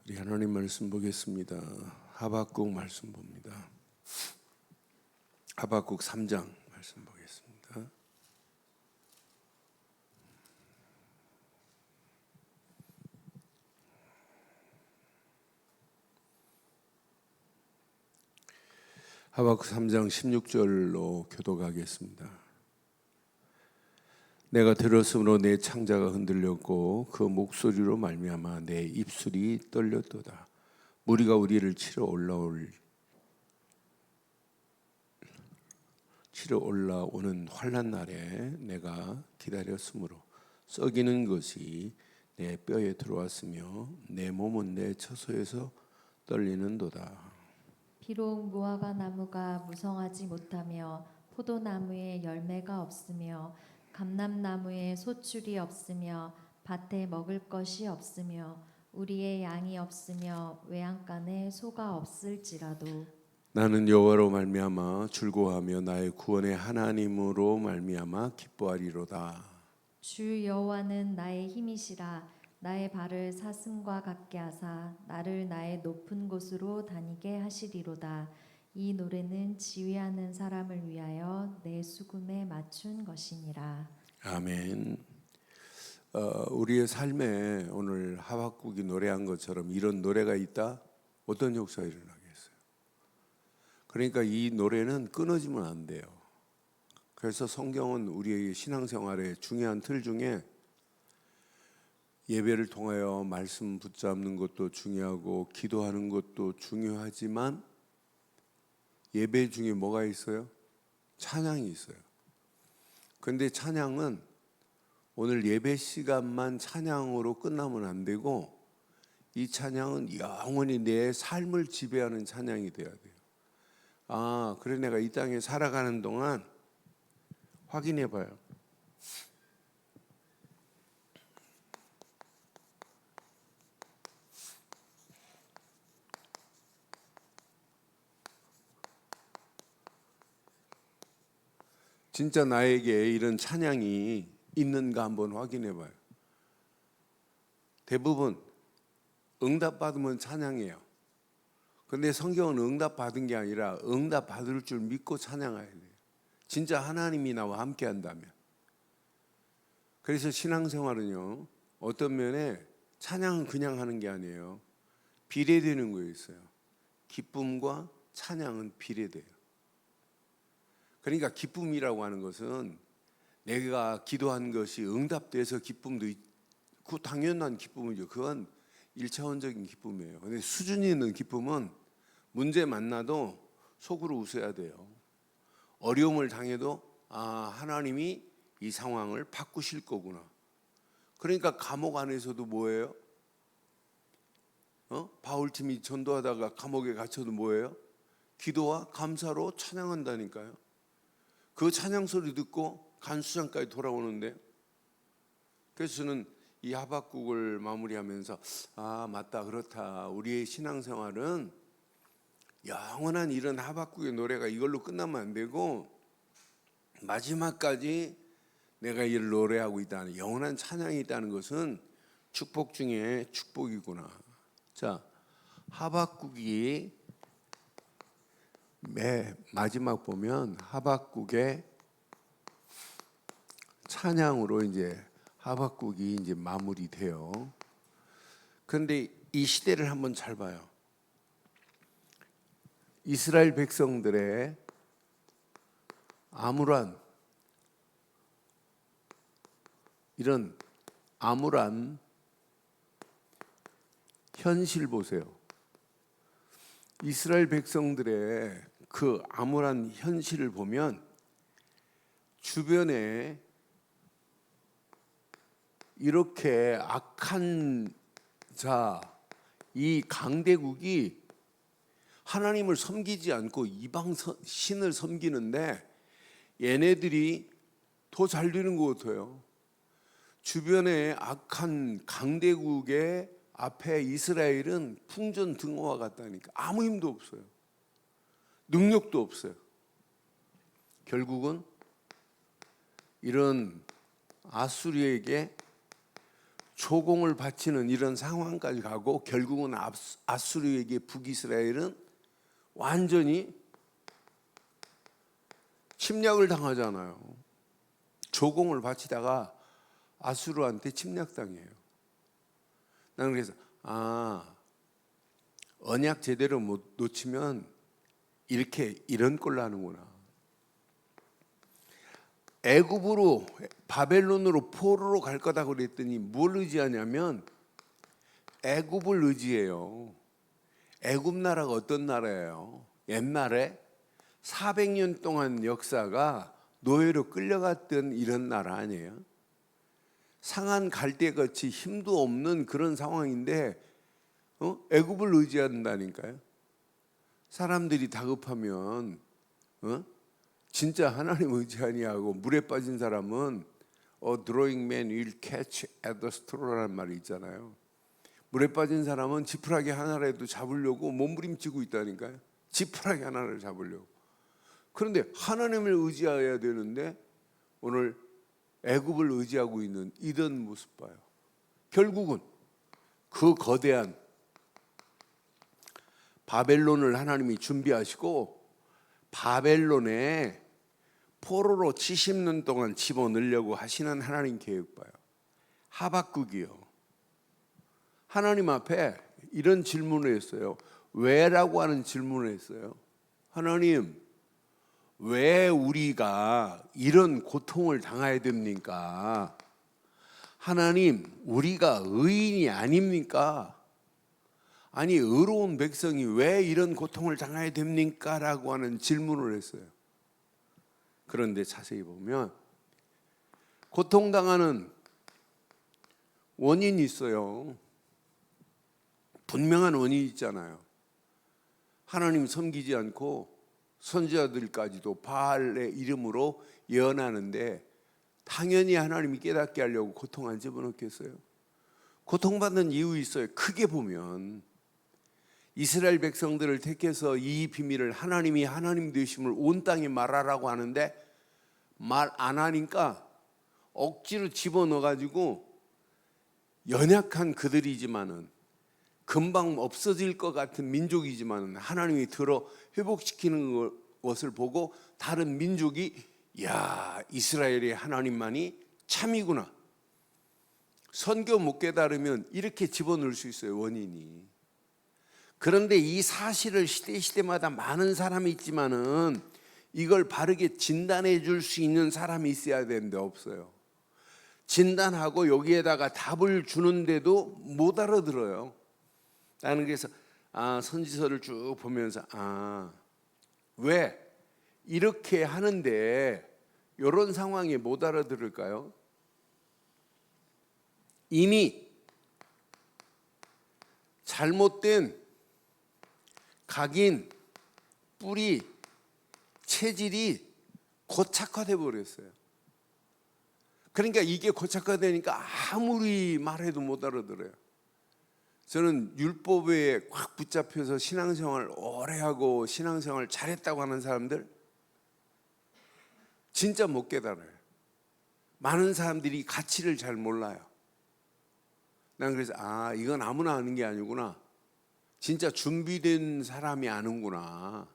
우리 하나님 말씀 보겠습니다. 하박국 말씀 봅니다. 하박국 3장 말씀 보겠습니다. 하박국 3장 16절로 교독하겠습니다. 내가 들었으므로 내 창자가 흔들렸고 그 목소리로 말미암아 내 입술이 떨렸도다. 무리가 우리를 치러 올라오는 환난 날에 내가 기다렸으므로 썩이는 것이 내 뼈에 들어왔으며 내 몸은 내 처소에서 떨리는도다. 비록 무화과 나무가 무성하지 못하며 포도나무에 열매가 없으며 감람나무에 소출이 없으며 밭에 먹을 것이 없으며 우리의 양이 없으며 외양간에 소가 없을지라도 나는 여호와로 말미암아 즐거워하며 나의 구원의 하나님으로 말미암아 기뻐하리로다. 주 여호와는 나의 힘이시라. 나의 발을 사슴과 같게 하사 나를 나의 높은 곳으로 다니게 하시리로다. 이 노래는 지휘하는 사람을 위하여 내 수금에 맞춘 것이니라. 아멘. 우리의 삶에 오늘 하박국이 노래한 것처럼 이런 노래가 있다? 어떤 역사가 일어나겠어요? 그러니까 이 노래는 끊어지면 안 돼요. 그래서 성경은 우리의 신앙생활의 중요한 틀 중에 예배를 통하여 말씀 붙잡는 것도 중요하고 기도하는 것도 중요하지만 예배 중에 뭐가 있어요? 찬양이 있어요. 그런데 찬양은 오늘 예배 시간만 찬양으로 끝나면 안 되고 이 찬양은 영원히 내 삶을 지배하는 찬양이 돼야 돼요. 그래 내가 이 땅에 살아가는 동안 확인해 봐요. 진짜 나에게 이런 찬양이 있는가 한번 확인해 봐요. 대부분 응답받으면 찬양해요. 근데 성경은 응답받은 게 아니라 응답받을 줄 믿고 찬양해야 돼요. 진짜 하나님이 나와 함께 한다면. 그래서 신앙생활은요, 어떤 면에 찬양은 그냥 하는 게 아니에요. 비례되는 거 있어요. 기쁨과 찬양은 비례돼요. 그러니까 기쁨이라고 하는 것은 내가 기도한 것이 응답돼서 기쁨도 그 당연한 기쁨이죠. 그건 1차원적인 기쁨이에요. 근데 수준이 있는 기쁨은 문제 만나도 속으로 웃어야 돼요. 어려움을 당해도 하나님이 이 상황을 바꾸실 거구나. 그러니까 감옥 안에서도 뭐예요? 바울팀이 전도하다가 감옥에 갇혀도 뭐예요? 기도와 감사로 찬양한다니까요. 그 찬양 소리 듣고 간수장까지 돌아오는데, 그래서 저는 이 하박국을 마무리하면서 맞다, 그렇다. 우리의 신앙생활은 영원한 이런 하박국의 노래가 이걸로 끝나면 안 되고 마지막까지 내가 이를 노래하고 있다는 영원한 찬양이 있다는 것은 축복 중에 축복이구나. 자, 하박국이 마지막 보면 하박국의 찬양으로 이제 하박국이 이제 마무리돼요. 그런데 이 시대를 한번 잘 봐요. 이스라엘 백성들의 이런 암울한 현실 보세요. 이스라엘 백성들의 그 암울한 현실을 보면 주변에 이렇게 악한 이 강대국이 하나님을 섬기지 않고 이방 신을 섬기는데 얘네들이 더 잘 되는 것 같아요. 주변에 악한 강대국의 앞에 이스라엘은 풍전등화와 같다니까. 아무 힘도 없어요. 능력도 없어요. 결국은 이런 아수르에게 조공을 바치는 이런 상황까지 가고 결국은 아수르에게 북이스라엘은 완전히 침략을 당하잖아요. 조공을 바치다가 아수르한테 침략당해요. 나는 그래서 언약 제대로 못 놓치면 이런 꼴로 하는구나. 애굽으로 바벨론으로 포로로 갈 거다 그랬더니 뭘 의지하냐면 애굽을 의지해요. 애굽 나라가 어떤 나라예요? 옛날에 400년 동안 역사가 노예로 끌려갔던 이런 나라 아니에요? 상한 갈대같이 힘도 없는 그런 상황인데 애굽을 의지한다니까요. 사람들이 다급하면 진짜 하나님 의지 아니하고 물에 빠진 사람은 drowning man will catch at the straw라는 말이 있잖아요. 물에 빠진 사람은 지푸라기 하나라도 잡으려고 몸부림치고 있다니까요. 지푸라기 하나를 잡으려고. 그런데 하나님을 의지해야 되는데 오늘 애굽을 의지하고 있는 이런 모습 봐요. 결국은 그 거대한 바벨론을 하나님이 준비하시고 바벨론에 포로로 70년 동안 집어넣으려고 하시는 하나님 계획 봐요. 하박국이요. 하나님 앞에 이런 질문을 했어요. 왜라고 하는 질문을 했어요. 하나님, 왜 우리가 이런 고통을 당해야 됩니까? 하나님, 우리가 의인이 아닙니까? 아니, 의로운 백성이 왜 이런 고통을 당해야 됩니까? 라고 하는 질문을 했어요. 그런데 자세히 보면 고통당하는 원인이 있어요. 분명한 원인이 있잖아요. 하나님 섬기지 않고 선지자들까지도 바알의 이름으로 예언하는데 당연히 하나님이 깨닫게 하려고 고통 안 집어넣겠어요? 고통받는 이유 있어요. 크게 보면 이스라엘 백성들을 택해서 이 비밀을 하나님이 하나님 되심을 온 땅에 말하라고 하는데 말 안 하니까 억지로 집어넣어가지고 연약한 그들이지만은 금방 없어질 것 같은 민족이지만은 하나님이 들어 회복시키는 것을 보고 다른 민족이 야, 이스라엘의 하나님만이 참이구나. 선교 못 깨달으면 이렇게 집어넣을 수 있어요, 원인이. 그런데 이 사실을 시대마다 많은 사람이 있지만은 이걸 바르게 진단해 줄 수 있는 사람이 있어야 되는데 없어요. 진단하고 여기에다가 답을 주는데도 못 알아들어요. 나는 그래서 선지서를 쭉 보면서 왜 이렇게 하는데 이런 상황에 못 알아들을까요? 이미 잘못된 각인, 뿌리, 체질이 고착화돼 버렸어요. 그러니까 이게 고착화되니까 아무리 말해도 못 알아들어요. 저는 율법에 확 붙잡혀서 신앙생활 오래 하고 신앙생활 잘했다고 하는 사람들 진짜 못 깨달아요. 많은 사람들이 가치를 잘 몰라요. 난 그래서 이건 아무나 아는 게 아니구나. 진짜 준비된 사람이 아는구나.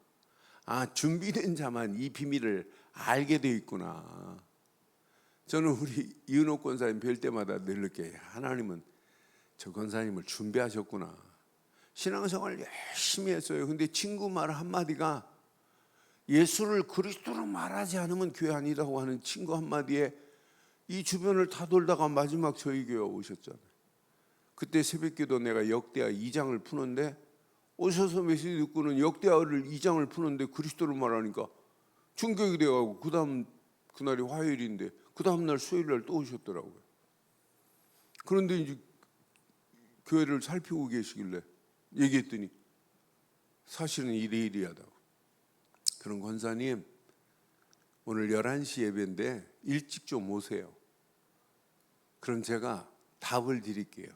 준비된 자만 이 비밀을 알게 돼 있구나. 저는 우리 이은옥 권사님 뵐 때마다 늘 느껴요. 하나님은 저 권사님을 준비하셨구나. 신앙생활 열심히 했어요. 근데 친구 말 한마디가 예수를 그리스도로 말하지 않으면 교회 아니라고 하는 친구 한마디에 이 주변을 다 돌다가 마지막 저희 교회 오셨잖아요. 그때 새벽기도 내가 역대하 2장을 푸는데 오셔서 메시지 듣고는 역대하를 2장을 푸는데 그리스도를 말하니까 충격이 돼가지고 그 다음 그날이 화요일인데 그 다음 날 수요일날 또 오셨더라고요. 그런데 이제 교회를 살피고 계시길래 얘기했더니 사실은 이래이래하다고. 그런 권사님 오늘 11시 예배인데 일찍 좀 오세요. 그럼 제가 답을 드릴게요.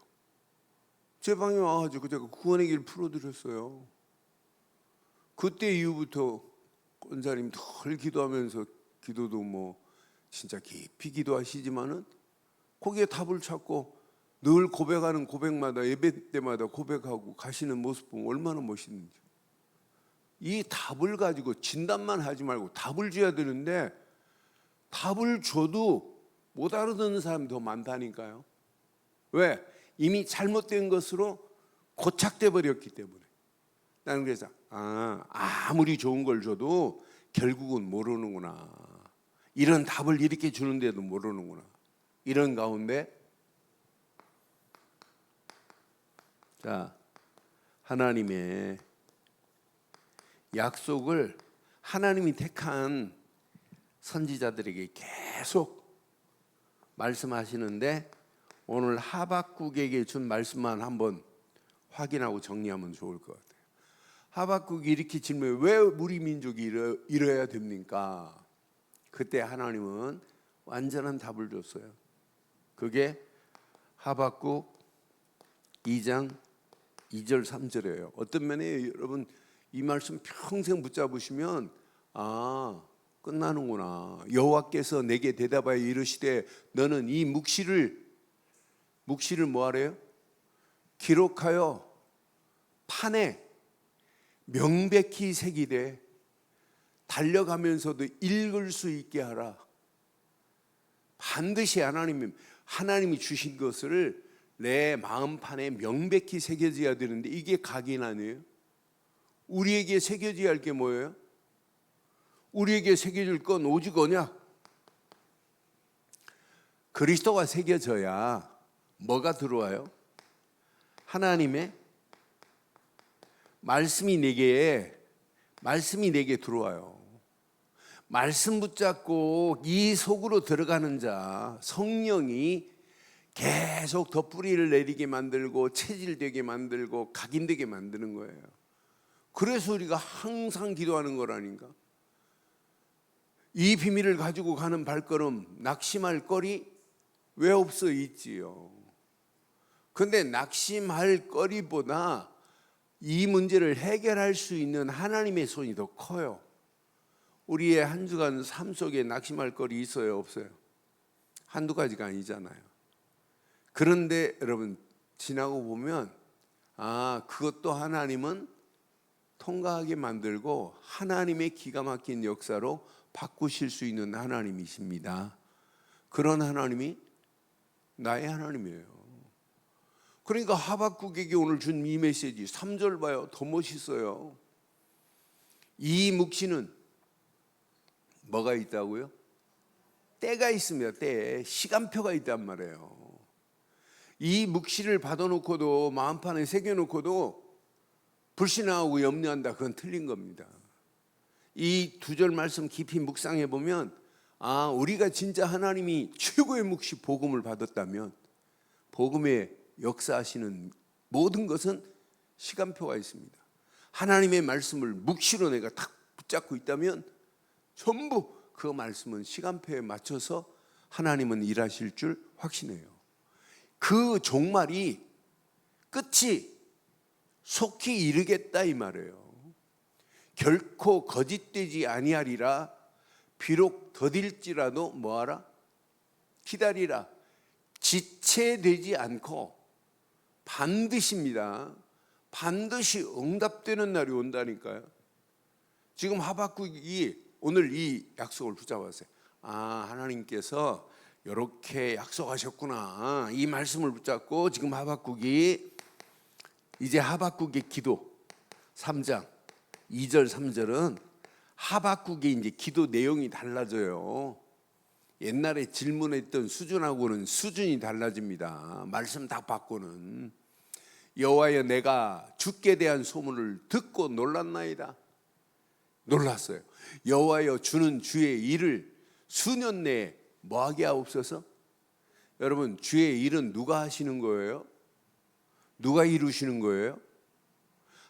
제 방에 와가지고 제가 구원의 길 풀어드렸어요. 그때 이후부터 권사님 덜 기도하면서 기도도 뭐 진짜 깊이 기도하시지만은 거기에 답을 찾고 늘 고백하는 고백마다 예배 때마다 고백하고 가시는 모습 보면 얼마나 멋있는지. 이 답을 가지고 진단만 하지 말고 답을 줘야 되는데 답을 줘도 못 알아듣는 사람이 더 많다니까요. 왜? 이미 잘못된 것으로 고착돼 버렸기 때문에. 나는 그래서 아무리 좋은 걸 줘도 결국은 모르는구나. 이런 답을 이렇게 주는데도 모르는구나. 이런 가운데 자, 하나님의 약속을 하나님이 택한 선지자들에게 계속 말씀하시는데 오늘 하박국에게 준 말씀만 한번 확인하고 정리하면 좋을 것 같아요. 하박국이 이렇게 질문해, 왜 우리 민족이 이래야 됩니까? 그때 하나님은 완전한 답을 줬어요. 그게 하박국 2장 2절 3절이에요. 어떤 면에 여러분 이 말씀 평생 붙잡으시면 끝나는구나. 여호와께서 내게 대답하여 이르시되 너는 이 묵시를 뭐하래요? 기록하여 판에 명백히 새기되 달려가면서도 읽을 수 있게 하라. 반드시 하나님이 주신 것을 내 마음판에 명백히 새겨져야 되는데 이게 각인 아니에요? 우리에게 새겨져야 할 게 뭐예요? 우리에게 새겨질 건 오직 언약. 그리스도가 새겨져야 뭐가 들어와요? 하나님의 말씀이 내게 들어와요. 말씀 붙잡고 이 속으로 들어가는 자, 성령이 계속 더 뿌리를 내리게 만들고 체질되게 만들고 각인되게 만드는 거예요. 그래서 우리가 항상 기도하는 거라니까. 이 비밀을 가지고 가는 발걸음, 낙심할 거리 왜 없어 있지요. 근데 낙심할 거리보다 이 문제를 해결할 수 있는 하나님의 손이 더 커요. 우리의 한 주간 삶 속에 낙심할 거리 있어요, 없어요? 한두 가지가 아니잖아요. 그런데 여러분 지나고 보면 그것도 하나님은 통과하게 만들고 하나님의 기가 막힌 역사로 바꾸실 수 있는 하나님이십니다. 그런 하나님이 나의 하나님이에요. 그러니까 하박국에게 오늘 준 이 메시지 3절 봐요. 더 멋있어요. 이 묵시는 뭐가 있다고요? 때가 있습니다. 때, 시간표가 있단 말이에요. 이 묵시를 받아놓고도 마음판에 새겨놓고도 불신하고 염려한다. 그건 틀린 겁니다. 이 두 절 말씀 깊이 묵상해 보면 우리가 진짜 하나님이 최고의 묵시 복음을 받았다면 복음의 역사하시는 모든 것은 시간표가 있습니다. 하나님의 말씀을 묵시로 내가 딱 붙잡고 있다면 전부 그 말씀은 시간표에 맞춰서 하나님은 일하실 줄 확신해요. 그 종말이 끝이 속히 이르겠다 이 말이에요. 결코 거짓되지 아니하리라. 비록 더딜지라도 뭐하라? 기다리라. 지체되지 않고 반드시입니다. 반드시 응답되는 날이 온다니까요. 지금 하박국이 오늘 이 약속을 붙잡았어요. 하나님께서 이렇게 약속하셨구나. 이 말씀을 붙잡고 지금 하박국이 이제 하박국의 기도 3장 2절 3절은 하박국의 이제 기도 내용이 달라져요. 옛날에 질문했던 수준하고는 수준이 달라집니다. 말씀 다 받고는 여호와여 내가 주께 대한 소문을 듣고 놀랐나이다. 놀랐어요. 여호와여 주는 주의 일을 수년 내에 뭐하게 하옵소서. 여러분 주의 일은 누가 하시는 거예요? 누가 이루시는 거예요?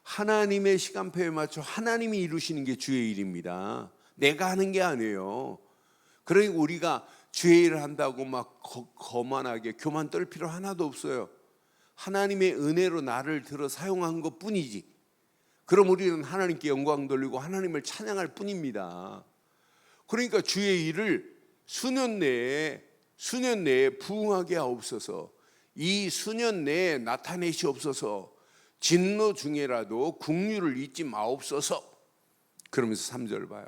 하나님의 시간표에 맞춰 하나님이 이루시는 게 주의 일입니다. 내가 하는 게 아니에요. 그러니까 우리가 주의 일을 한다고 막 거만하게 교만 떨 필요 하나도 없어요. 하나님의 은혜로 나를 들어 사용한 것 뿐이지. 그럼 우리는 하나님께 영광 돌리고 하나님을 찬양할 뿐입니다. 그러니까 주의 일을 수년 내에 부응하게 하옵소서. 이 수년 내에 나타내시옵소서. 진노 중에라도 국류를 잊지 마옵소서. 그러면서 3절 봐요.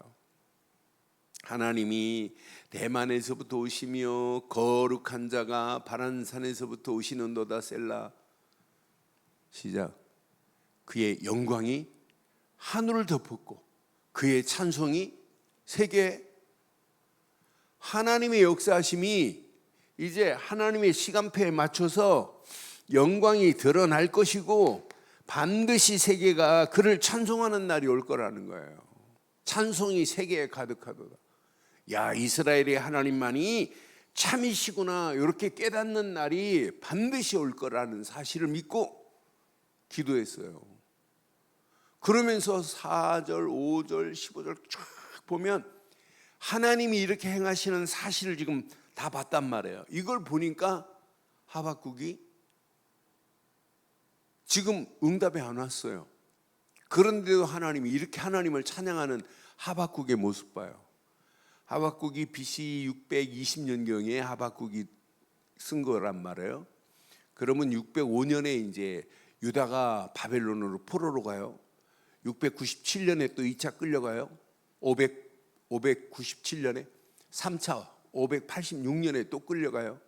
하나님이 대만에서부터 오시며 거룩한 자가 바란산에서부터 오시는도다. 셀라. 시작. 그의 영광이 하늘을 덮었고 그의 찬송이 세계. 하나님의 역사하심이 이제 하나님의 시간표에 맞춰서 영광이 드러날 것이고 반드시 세계가 그를 찬송하는 날이 올 거라는 거예요. 찬송이 세계에 가득하도다. 야, 이스라엘의 하나님만이 참이시구나, 이렇게 깨닫는 날이 반드시 올 거라는 사실을 믿고 기도했어요. 그러면서 4절, 5절, 15절 쫙 보면 하나님이 이렇게 행하시는 사실을 지금 다 봤단 말이에요. 이걸 보니까 하박국이 지금 응답이 안 왔어요. 그런데도 하나님이 이렇게 하나님을 찬양하는 하박국의 모습 봐요. 하박국이 BC 620년경에 하박국이 쓴 거란 말이에요. 그러면 605년에 이제 유다가 바벨론으로 포로로 가요. 697년에 또 2차 끌려가요. 597년에 3차 586년에 또 끌려가요.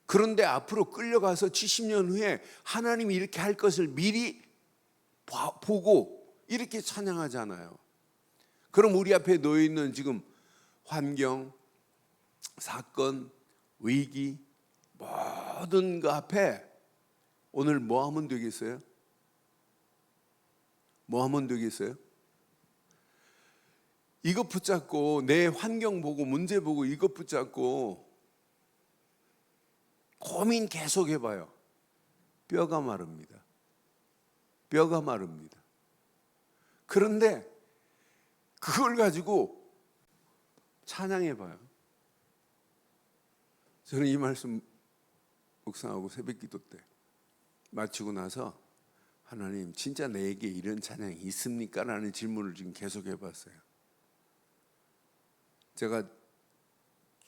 그런데 앞으로 끌려가서 70년 후에 하나님이 이렇게 할 것을 미리 보고 이렇게 찬양하잖아요. 그럼 우리 앞에 놓여 있는 지금 환경, 사건, 위기 모든 그 앞에 오늘 뭐 하면 되겠어요? 뭐 하면 되겠어요? 이것 붙잡고 내 환경 보고 문제 보고 이것 붙잡고 고민 계속 해봐요. 뼈가 마릅니다. 뼈가 마릅니다. 그런데 그걸 가지고 찬양해봐요. 저는 이 말씀 묵상하고 새벽기도 때 마치고 나서 하나님 진짜 내게 이런 찬양이 있습니까? 라는 질문을 지금 계속 해봤어요. 제가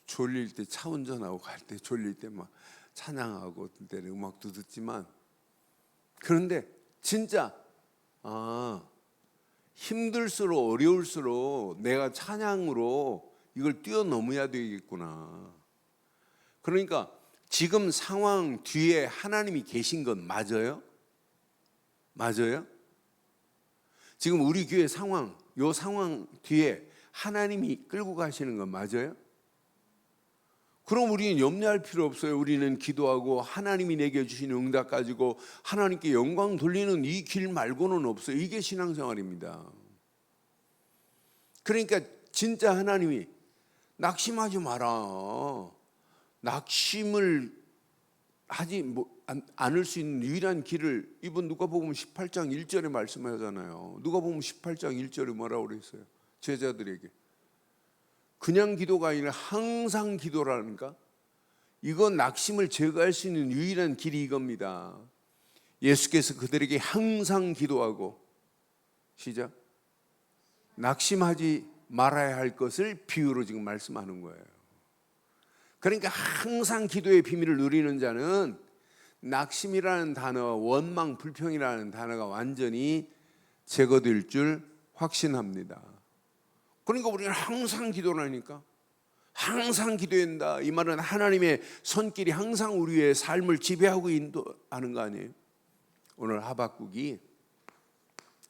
졸릴 때 차 운전하고 갈 때 졸릴 때 막 찬양하고 어떤 때는 음악도 듣지만 그런데 진짜 힘들수록 어려울수록 내가 찬양으로 이걸 뛰어넘어야 되겠구나. 그러니까 지금 상황 뒤에 하나님이 계신 건 맞아요? 맞아요? 지금 우리 교회 상황, 요 상황 뒤에 하나님이 끌고 가시는 건 맞아요? 그럼 우리는 염려할 필요 없어요. 우리는 기도하고 하나님이 내게 주신 응답 가지고 하나님께 영광 돌리는 이 길 말고는 없어요. 이게 신앙생활입니다. 그러니까 진짜 하나님이 낙심하지 마라. 낙심을 하지 않을 수 있는 유일한 길을 이번 누가복음 18장 1절에 말씀하잖아요. 누가복음 18장 1절에 뭐라고 그랬어요? 제자들에게 그냥 기도가 아니라 항상 기도라니까. 이건 낙심을 제거할 수 있는 유일한 길이 이겁니다. 예수께서 그들에게 항상 기도하고 시작 낙심하지 말아야 할 것을 비유로 지금 말씀하는 거예요. 그러니까 항상 기도의 비밀을 누리는 자는 낙심이라는 단어, 원망, 불평이라는 단어가 완전히 제거될 줄 확신합니다. 그러니까 우리는 항상 기도를 하니까 항상 기도한다. 이 말은 하나님의 손길이 항상 우리의 삶을 지배하고 인도하는 거 아니에요? 오늘 하박국이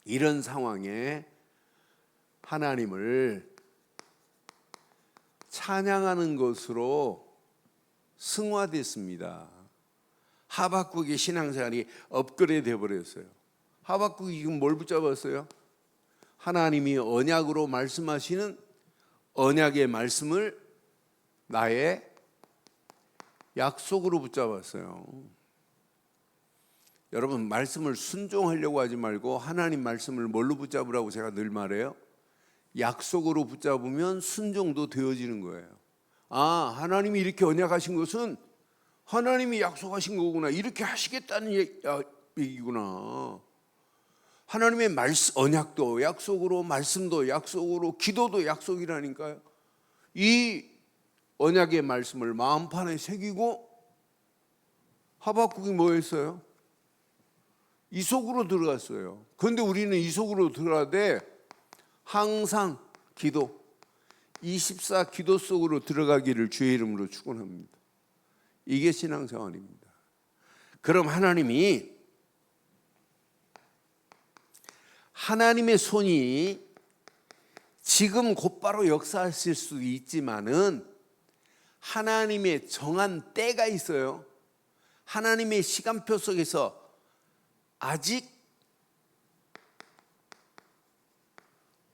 이런 상황에 하나님을 찬양하는 것으로 승화됐습니다. 하박국의 신앙생활이 업그레이드 되어버렸어요. 하박국이 지금 뭘 붙잡았어요? 하나님이 언약으로 말씀하시는 언약의 말씀을 나의 약속으로 붙잡았어요. 여러분 말씀을 순종하려고 하지 말고 하나님 말씀을 뭘로 붙잡으라고 제가 늘 말해요? 약속으로 붙잡으면 순종도 되어지는 거예요. 아, 하나님이 이렇게 언약하신 것은 하나님이 약속하신 거구나. 이렇게 하시겠다는 얘기구나. 하나님의 언약도 약속으로, 말씀도 약속으로, 기도도 약속이라니까요. 이 언약의 말씀을 마음판에 새기고 하박국이 뭐 했어요? 이 속으로 들어갔어요. 그런데 우리는 이 속으로 들어가되 항상 기도, 24 기도 속으로 들어가기를 주의 이름으로 축원합니다. 이게 신앙생활입니다. 그럼 하나님의 손이 지금 곧바로 역사하실 수도 있지만은 하나님의 정한 때가 있어요. 하나님의 시간표 속에서 아직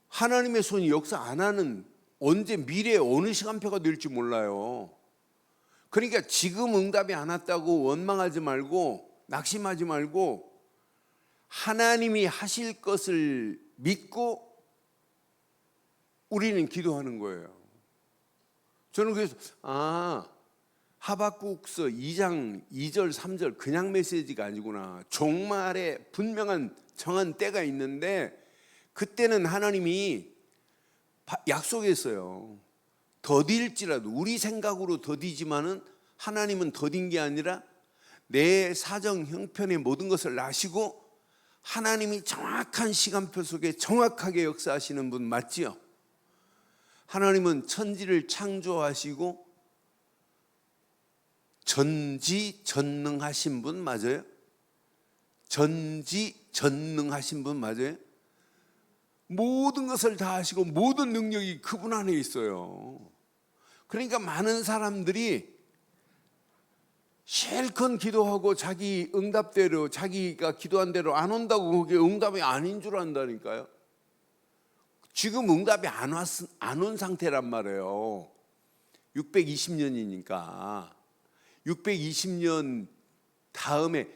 하나님의 손이 역사 안 하는, 언제 미래에 어느 시간표가 될지 몰라요. 그러니까 지금 응답이 안 왔다고 원망하지 말고 낙심하지 말고 하나님이 하실 것을 믿고 우리는 기도하는 거예요. 저는 그래서 하박국서 2장 2절 3절 그냥 메시지가 아니구나. 종말에 분명한 정한 때가 있는데 그때는 하나님이 약속했어요. 더딜지라도, 우리 생각으로 더디지만은 하나님은 더딘 게 아니라 내 사정 형편의 모든 것을 아시고 하나님이 정확한 시간표 속에 정확하게 역사하시는 분 맞지요? 하나님은 천지를 창조하시고 전지전능하신 분 맞아요? 전지전능하신 분 맞아요? 모든 것을 다 하시고 모든 능력이 그분 안에 있어요. 그러니까 많은 사람들이 실컷 기도하고 자기 응답대로, 자기가 기도한 대로 안 온다고 그게 응답이 아닌 줄 안다니까요. 지금 응답이 안 온 상태란 말이에요. 620년이니까 620년 다음에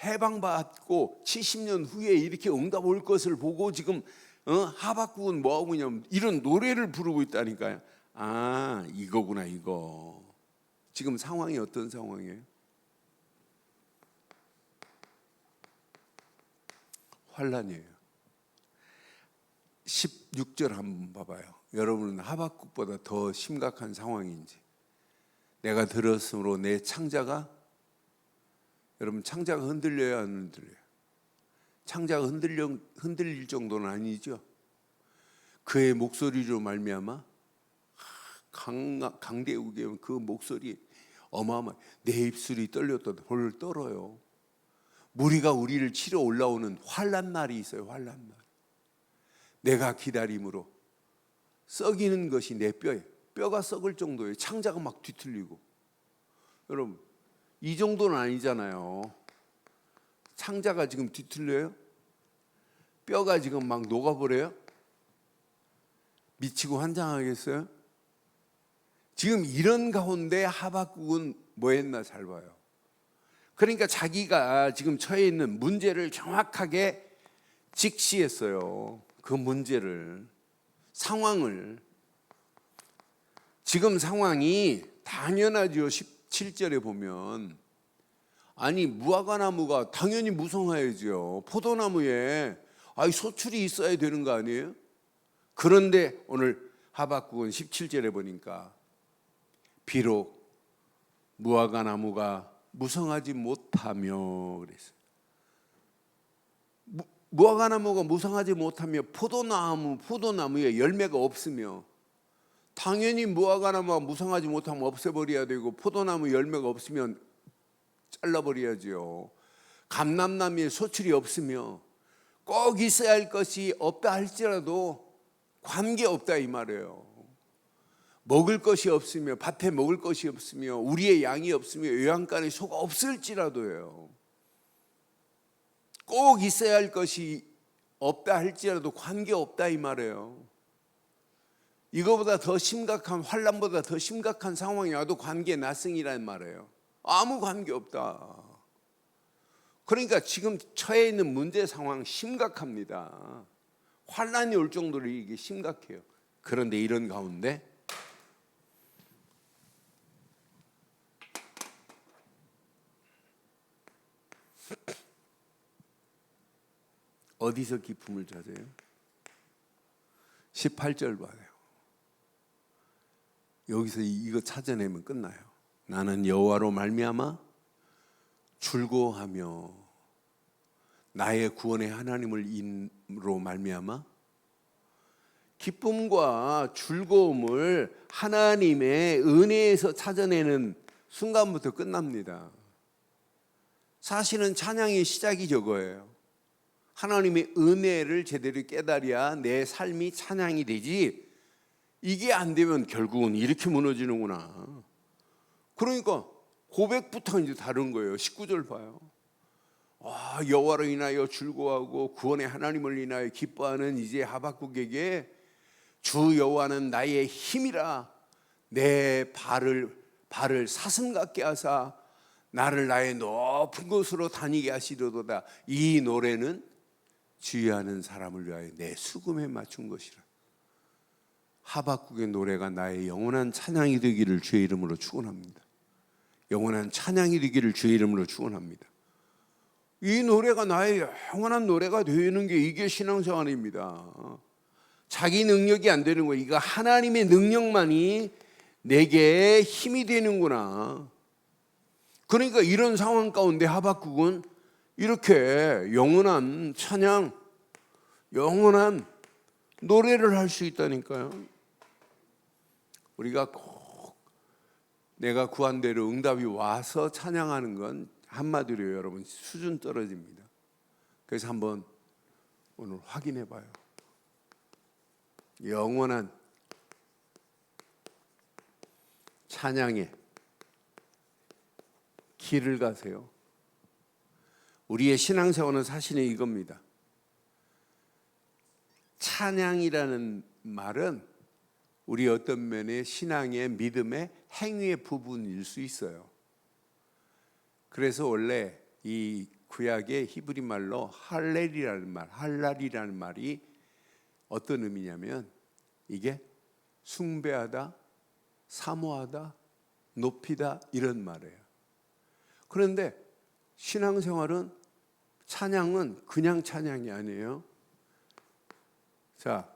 해방받고 70년 후에 이렇게 응답 올 것을 보고 지금 하박국은 뭐하고 있냐면 이런 노래를 부르고 있다니까요. 이거구나 이거. 지금 상황이 어떤 상황이에요? 환란이에요. 16절 한번 봐봐요. 여러분은 하박국보다 더 심각한 상황인지. 내가 들었으므로 내 창자가, 여러분 창자가 흔들려야 안 흔들려요? 창자가 흔들릴 정도는 아니죠. 그의 목소리로 말미암아 강대우게 그 목소리 어마어마. 내 입술이 떨렸다 벌 떨어요. 무리가 우리를 치러 올라오는 환난 날이 있어요. 환난 날. 내가 기다림으로 썩이는 것이 내 뼈에, 뼈가 썩을 정도예요. 창자가 막 뒤틀리고. 여러분 이 정도는 아니잖아요. 창자가 지금 뒤틀려요? 뼈가 지금 막 녹아버려요? 미치고 환장하겠어요? 지금 이런 가운데 하박국은 뭐 했나 잘 봐요. 그러니까 자기가 지금 처해 있는 문제를 정확하게 직시했어요. 그 문제를, 상황을. 지금 상황이 당연하죠. 17절에 보면 무화과나무가 당연히 무성해야죠. 포도나무에 소출이 있어야 되는 거 아니에요? 그런데 오늘 하박국은 17절에 보니까 비록 무화과나무가 무성하지 못하며 그랬어요. 무화과나무가 무성하지 못하며 포도나무에 열매가 없으며, 당연히 무화과나무가 무성하지 못하면 없애버려야 되고 포도나무 열매가 없으면 잘라버려야지요. 감람나무에 소출이 없으며 꼭 있어야 할 것이 없다 할지라도 관계없다 이 말이에요. 먹을 것이 없으며, 밭에 먹을 것이 없으며, 우리의 양이 없으며, 요양간에 소가 없을지라도요. 꼭 있어야 할 것이 없다 할지라도 관계없다 이 말이에요. 이거보다 더 심각한, 환난보다 더 심각한 상황이 와도 관계 나승이란 말이에요. 아무 관계없다. 그러니까 지금 처해 있는 문제 상황 심각합니다. 환난이 올 정도로 이게 심각해요. 그런데 이런 가운데 어디서 기쁨을 찾아요? 18절 봐요. 여기서 이거 찾아내면 끝나요. 나는 여호와로 말미암아 즐거워하며 나의 구원의 하나님을 인으로 말미암아 기쁨과 즐거움을 하나님의 은혜에서 찾아내는 순간부터 끝납니다. 사실은 찬양의 시작이 저거예요. 하나님의 은혜를 제대로 깨달아야 내 삶이 찬양이 되지, 이게 안 되면 결국은 이렇게 무너지는구나. 그러니까 고백부터 이제 다른 거예요. 19절 봐요. 여호와로 인하여 즐거워하고 구원의 하나님을 인하여 기뻐하는 이제 하박국에게 주 여호와는 나의 힘이라 내 발을 사슴 같게 하사 나를 나의 높은 곳으로 다니게 하시려도다. 이 노래는 지휘하는 사람을 위하여 내 수금에 맞춘 것이라. 하박국의 노래가 나의 영원한 찬양이 되기를 주의 이름으로 축원합니다. 영원한 찬양이 되기를 주의 이름으로 축원합니다. 이 노래가 나의 영원한 노래가 되는 게 이게 신앙생활입니다. 자기 능력이 안 되는 거예요. 이거 하나님의 능력만이 내게 힘이 되는구나. 그러니까 이런 상황 가운데 하박국은 이렇게 영원한 찬양, 영원한 노래를 할 수 있다니까요. 우리가 꼭 내가 구한 대로 응답이 와서 찬양하는 건 한마디로 여러분 수준 떨어집니다. 그래서 한번 오늘 확인해 봐요. 영원한 찬양의 길을 가세요. 우리의 신앙생활은 사실은 이겁니다. 찬양이라는 말은 우리 어떤 면의 신앙의 믿음의 행위의 부분일 수 있어요. 그래서 원래 이 구약의 히브리 말로 할랄이라는 말이 어떤 의미냐면 이게 숭배하다, 사모하다, 높이다 이런 말이에요. 그런데 신앙생활은 찬양은 그냥 찬양이 아니에요. 자,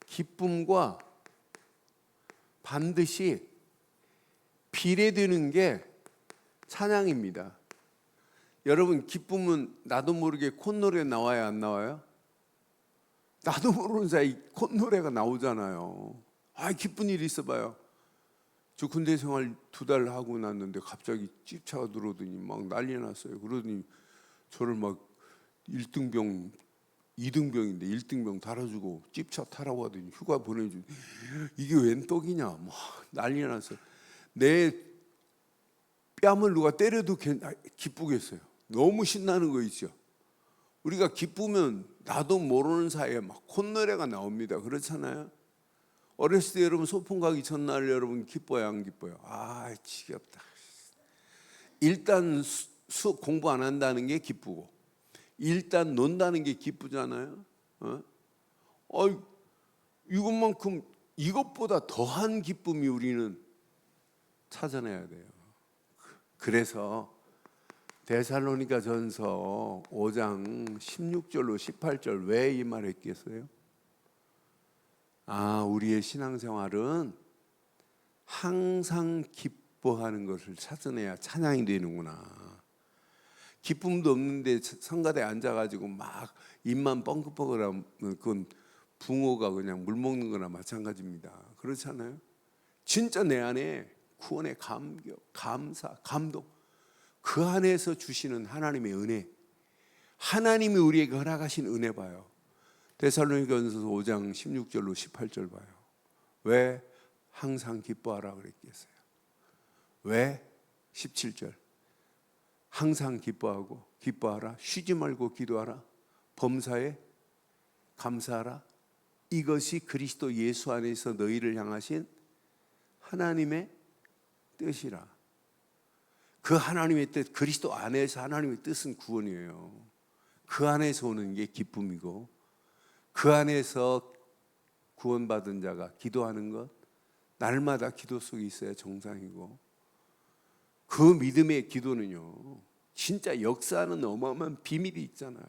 기쁨과 반드시 비례되는 게 찬양입니다. 여러분 기쁨은 나도 모르게 콧노래 나와요, 안 나와요? 나도 모르는 사이 콧노래가 나오잖아요. 기쁜 일이 있어봐요. 저 군대 생활 2달 하고 났는데 갑자기 찝차가 들어오더니 막 난리 났어요. 그러더니 저를 막 1등병, 2등병인데 1등병 달아주고 찝차 타라고 하더니 휴가 보내주고 이게 웬 떡이냐 막 난리 났어요. 내 뺨을 누가 때려도 기쁘겠어요. 너무 신나는 거 있죠. 우리가 기쁘면 나도 모르는 사이에 막 콧노래가 나옵니다. 그렇잖아요. 어렸을 때 여러분 소풍 가기 전날 여러분 기뻐요, 안 기뻐요? 지겹다. 일단 수업 공부 안 한다는 게 기쁘고 일단 논다는 게 기쁘잖아요. 이것만큼 이것보다 더한 기쁨이 우리는 찾아내야 돼요. 그래서 데살로니가 전서 5장 16절로 18절 왜 이 말 했겠어요? 우리의 신앙생활은 항상 기뻐하는 것을 찾아내야 찬양이 되는구나. 기쁨도 없는데 성가대에 앉아가지고 막 입만 뻥긋뻥긋하면 그건 붕어가 그냥 물 먹는 거나 마찬가지입니다. 그렇잖아요. 진짜 내 안에 구원의 감격, 감사, 감동, 그 안에서 주시는 하나님의 은혜, 하나님이 우리에게 허락하신 은혜 봐요. 데살로니가전서 5장 16절로 18절 봐요. 왜 항상 기뻐하라 그랬겠어요? 왜 17절 항상 기뻐하고 기뻐하라, 쉬지 말고 기도하라, 범사에 감사하라, 이것이 그리스도 예수 안에서 너희를 향하신 하나님의 뜻이라. 그 하나님의 뜻, 그리스도 안에서 하나님의 뜻은 구원이에요. 그 안에서 오는 게 기쁨이고 그 안에서 구원받은 자가 기도하는 것, 날마다 기도 속에 있어야 정상이고, 그 믿음의 기도는요 진짜 역사하는 어마어마한 비밀이 있잖아요.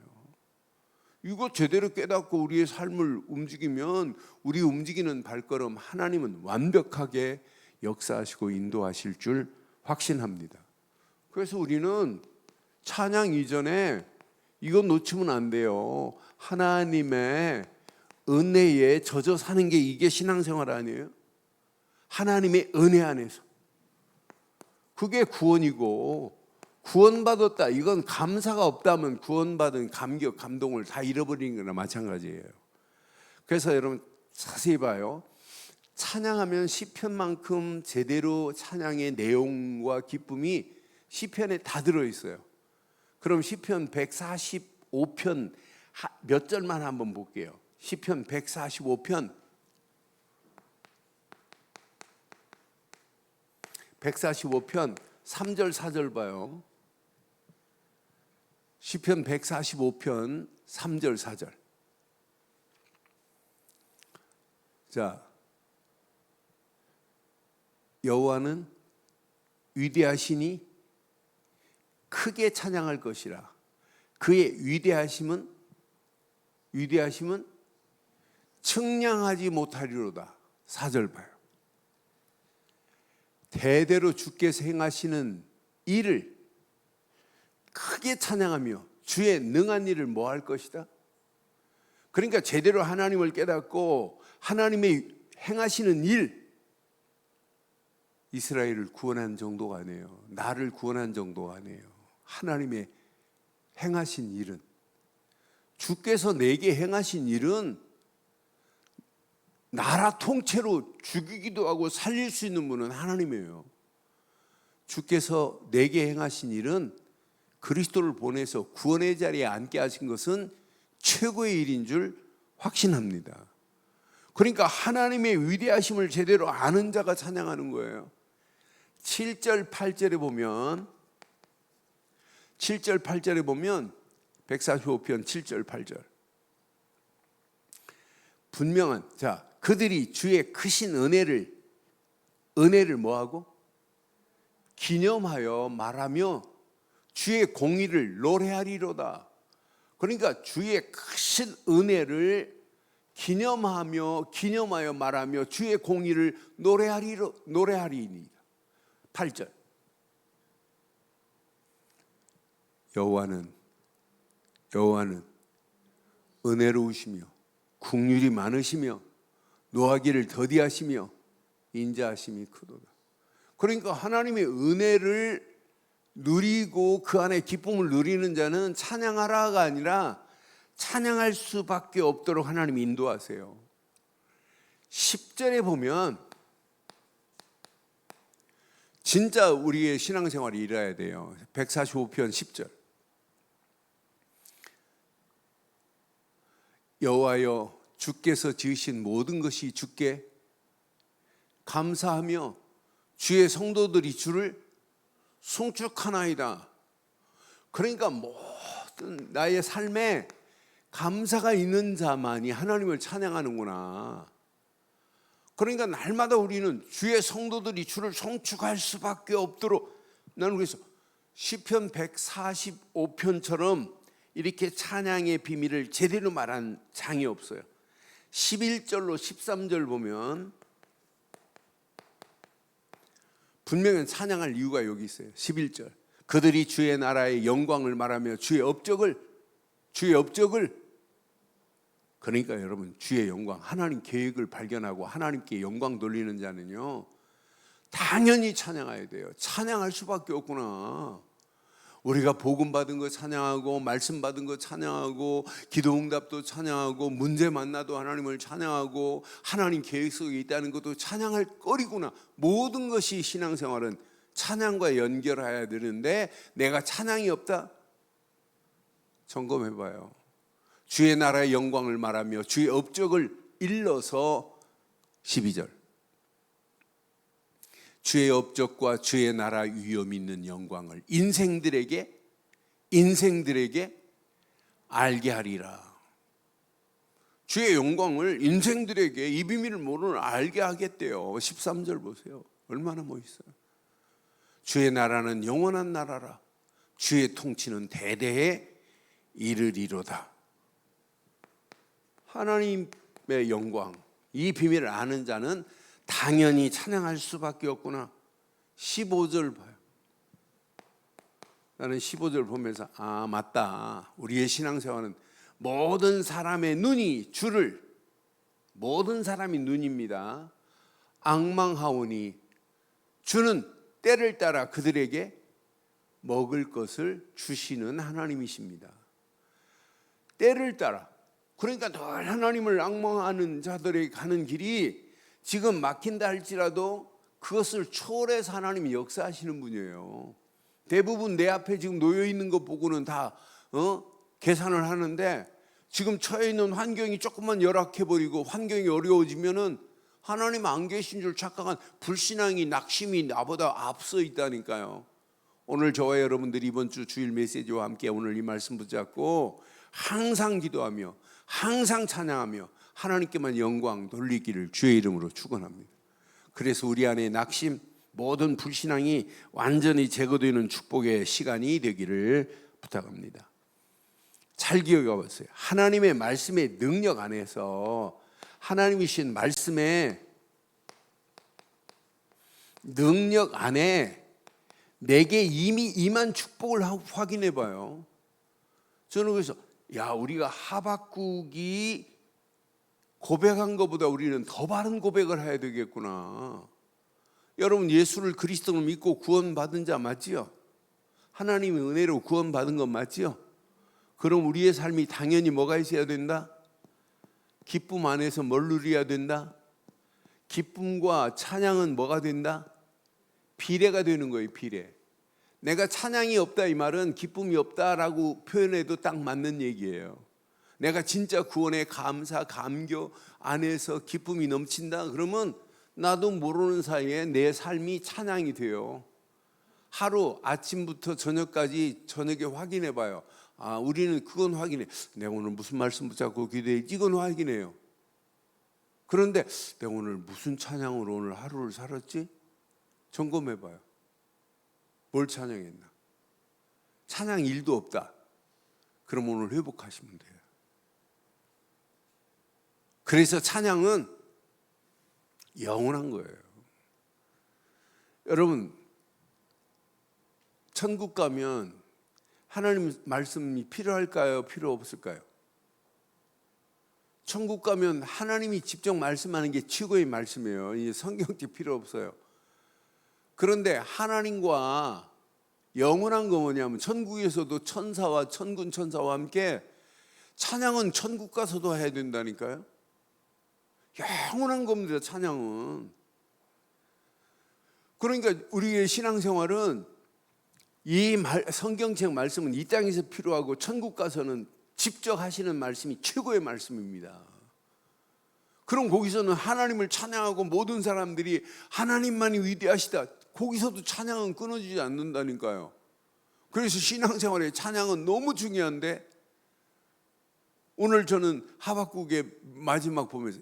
이거 제대로 깨닫고 우리의 삶을 움직이면 우리 움직이는 발걸음 하나님은 완벽하게 역사하시고 인도하실 줄 확신합니다. 그래서 우리는 찬양 이전에 이거 놓치면 안 돼요. 하나님의 은혜에 젖어 사는 게 이게 신앙생활 아니에요? 하나님의 은혜 안에서. 그게 구원이고, 구원받았다, 이건 감사가 없다면 구원받은 감격, 감동을 다 잃어버리는 거나 마찬가지예요. 그래서 여러분 자세히 봐요. 찬양하면 시편만큼 제대로 찬양의 내용과 기쁨이 시편에 다 들어있어요. 그럼 시편 145편 몇 절만 한번 볼게요. 시편 145편 3절 4절 봐요. 시편 145편 3절 4절. 자, 여호와는 위대하시니 크게 찬양할 것이라. 그의 위대하심은 측량하지 못하리로다. 4절 봐요. 대대로 주께서 행하시는 일을 크게 찬양하며 주의 능한 일을 뭐 할 것이다. 그러니까 제대로 하나님을 깨닫고 하나님의 행하시는 일, 이스라엘을 구원한 정도가 아니에요. 나를 구원한 정도가 아니에요. 하나님의 행하신 일은, 주께서 내게 행하신 일은 나라 통째로 죽이기도 하고 살릴 수 있는 분은 하나님이에요. 주께서 내게 행하신 일은 그리스도를 보내서 구원의 자리에 앉게 하신 것은 최고의 일인 줄 확신합니다. 그러니까 하나님의 위대하심을 제대로 아는 자가 찬양하는 거예요. 7절 8절에 보면 145편 7절 8절 분명한, 자, 그들이 주의 크신 은혜를 뭐하고? 기념하여 말하며 주의 공의를 노래하리로다. 그러니까 주의 크신 은혜를 기념하여 말하며 주의 공의를 노래하리니. 8절. 여호와는 은혜로우시며 긍휼이 많으시며 노하기를 더디하시며 인자하심이 크도다. 그러니까 하나님의 은혜를 누리고 그 안에 기쁨을 누리는 자는 찬양하라가 아니라 찬양할 수밖에 없도록 하나님이 인도하세요. 10절에 보면 진짜 우리의 신앙생활이 이래야 돼요. 145편 10절. 여호와여, 주께서 지으신 모든 것이 주께 감사하며 주의 성도들이 주를 송축하나이다. 그러니까 모든 나의 삶에 감사가 있는 자만이 하나님을 찬양하는구나. 그러니까 날마다 우리는 주의 성도들이 주를 송축할 수밖에 없도록, 나는 그래서 시편 145편처럼 이렇게 찬양의 비밀을 제대로 말한 장이 없어요. 11절로 13절 보면 분명히 찬양할 이유가 여기 있어요. 11절. 그들이 주의 나라의 영광을 말하며 주의 업적을, 그러니까 여러분, 주의 영광, 하나님 계획을 발견하고 하나님께 영광 돌리는 자는요, 당연히 찬양해야 돼요. 찬양할 수밖에 없구나. 우리가 복음 받은 거 찬양하고, 말씀 받은 거 찬양하고, 기도 응답도 찬양하고, 문제 만나도 하나님을 찬양하고, 하나님 계획 속에 있다는 것도 찬양할 거리구나. 모든 것이 신앙생활은 찬양과 연결해야 되는데 내가 찬양이 없다? 점검해봐요. 주의 나라의 영광을 말하며 주의 업적을 일러서 12절. 주의 업적과 주의 나라 위엄 있는 영광을 인생들에게 알게 하리라. 주의 영광을 인생들에게 이 비밀을 모르는 알게 하겠대요. 13절 보세요. 얼마나 멋있어요. 주의 나라는 영원한 나라라. 주의 통치는 대대에 이르리로다. 하나님의 영광, 이 비밀을 아는 자는 당연히 찬양할 수밖에 없구나. 15절 봐요. 나는 15절 보면서 아 맞다. 우리의 신앙생활은 모든 사람의 눈이 주를, 모든 사람이 눈입니다. 앙망하오니 주는 때를 따라 그들에게 먹을 것을 주시는 하나님이십니다. 때를 따라. 그러니까 늘 하나님을 앙망하는 자들에게 가는 길이 지금 막힌다 할지라도 그것을 초월해서 하나님이 역사하시는 분이에요. 대부분 내 앞에 지금 놓여 있는 것 보고는 다 계산을 하는데, 지금 처해 있는 환경이 조금만 열악해버리고 환경이 어려워지면은 하나님 안 계신 줄 착각한 불신앙이, 낙심이 나보다 앞서 있다니까요. 오늘 저와 여러분들이 이번 주 주일 메시지와 함께 오늘 이 말씀 붙잡고 항상 기도하며 항상 찬양하며 하나님께만 영광 돌리기를 주의 이름으로 축원합니다. 그래서 우리 안에 낙심, 모든 불신앙이 완전히 제거되는 축복의 시간이 되기를 부탁합니다. 잘 기억해 보세요. 하나님의 말씀의 능력 안에서, 하나님이신 말씀의 능력 안에 내게 이미 임한 축복을 확인해 봐요. 저는 그래서 우리가 하박국이 고백한 것보다 우리는 더 바른 고백을 해야 되겠구나. 여러분, 예수를 그리스도로 믿고 구원받은 자 맞지요? 하나님의 은혜로 구원받은 건 맞지요? 그럼 우리의 삶이 당연히 뭐가 있어야 된다? 기쁨 안에서 뭘 누려야 된다? 기쁨과 찬양은 뭐가 된다? 비례가 되는 거예요. 비례. 내가 찬양이 없다 이 말은 기쁨이 없다라고 표현해도 딱 맞는 얘기예요. 내가 진짜 구원의 감사, 감교 안에서 기쁨이 넘친다 그러면 나도 모르는 사이에 내 삶이 찬양이 돼요. 하루 아침부터 저녁까지 저녁에 확인해 봐요. 우리는 그건 확인해. 내가 오늘 무슨 말씀 붙잡고 기도했지? 이건 확인해요. 그런데 내가 오늘 무슨 찬양으로 오늘 하루를 살았지? 점검해 봐요. 뭘 찬양했나? 찬양 일도 없다. 그럼 오늘 회복하시면 돼요. 그래서 찬양은 영원한 거예요. 여러분, 천국 가면 하나님 말씀이 필요할까요? 필요 없을까요? 천국 가면 하나님이 직접 말씀하는 게 최고의 말씀이에요. 이제 성경책 필요 없어요. 그런데 하나님과 영원한 거 뭐냐면 천국에서도 천사와 천군 천사와 함께 찬양은 천국 가서도 해야 된다니까요. 영원한 겁니다. 찬양은. 그러니까 우리의 신앙생활은 이 성경책 말씀은 이 땅에서 필요하고 천국 가서는 직접 하시는 말씀이 최고의 말씀입니다. 그럼 거기서는 하나님을 찬양하고 모든 사람들이 하나님만이 위대하시다. 거기서도 찬양은 끊어지지 않는다니까요. 그래서 신앙생활에 찬양은 너무 중요한데, 오늘 저는 하박국의 마지막 보면서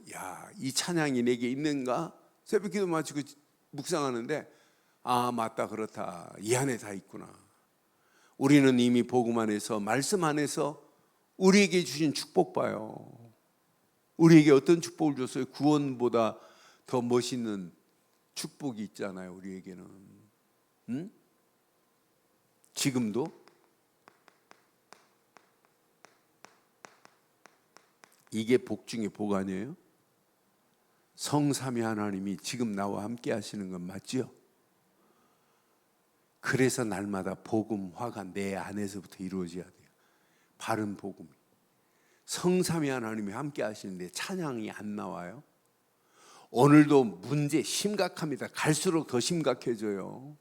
이 찬양이 내게 있는가? 새벽기도 마치고 묵상하는데 맞다, 그렇다. 이 안에 다 있구나. 우리는 이미 복음 안에서, 말씀 안에서 우리에게 주신 축복 봐요. 우리에게 어떤 축복을 줬어요? 구원보다 더 멋있는 축복이 있잖아요. 우리에게는. 지금도 이게 복 중에 복 아니에요? 성삼위 하나님이 지금 나와 함께 하시는 건 맞죠? 그래서 날마다 복음화가 내 안에서부터 이루어져야 돼요. 바른 복음. 성삼위 하나님이 함께 하시는데 찬양이 안 나와요? 오늘도 문제 심각합니다. 갈수록 더 심각해져요.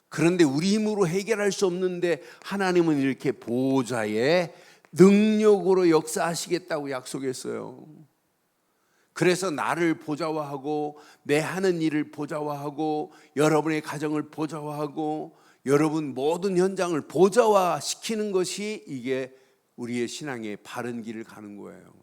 그런데 우리 힘으로 해결할 수 없는데 하나님은 이렇게 보좌의 능력으로 역사하시겠다고 약속했어요. 그래서 나를 보좌화하고 내 하는 일을 보좌화하고 여러분의 가정을 보좌화하고 여러분 모든 현장을 보좌화시키는 것이 이게 우리의 신앙의 바른 길을 가는 거예요.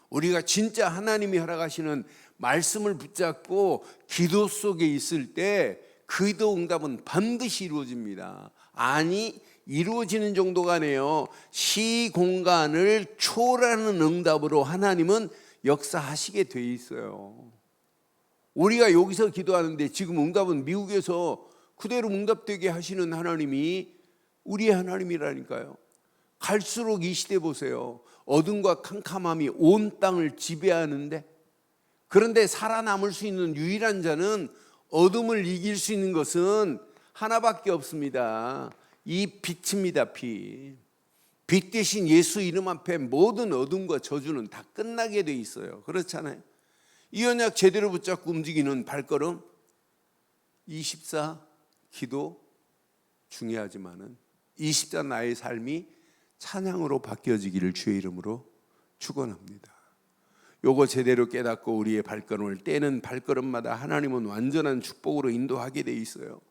우리가 진짜 하나님이 허락하시는 말씀을 붙잡고 기도 속에 있을 때 그 기도 응답은 반드시 이루어집니다. 아니, 이루어지는 정도가 아니에요. 시공간을 초월하는 응답으로 하나님은 역사하시게 돼 있어요. 우리가 여기서 기도하는데 지금 응답은 미국에서 그대로 응답되게 하시는 하나님이 우리의 하나님이라니까요. 갈수록 이 시대 보세요. 어둠과 캄캄함이 온 땅을 지배하는데, 그런데 살아남을 수 있는 유일한 자는, 어둠을 이길 수 있는 것은 하나밖에 없습니다. 이 빛입니다. 빛 대신 예수 이름 앞에 모든 어둠과 저주는 다 끝나게 돼 있어요. 그렇잖아요. 이 언약 제대로 붙잡고 움직이는 발걸음, 24 기도 중요하지만은 24 나의 삶이 찬양으로 바뀌어지기를 주의 이름으로 축원합니다. 요거 제대로 깨닫고 우리의 발걸음을 떼는 발걸음마다 하나님은 완전한 축복으로 인도하게 돼 있어요.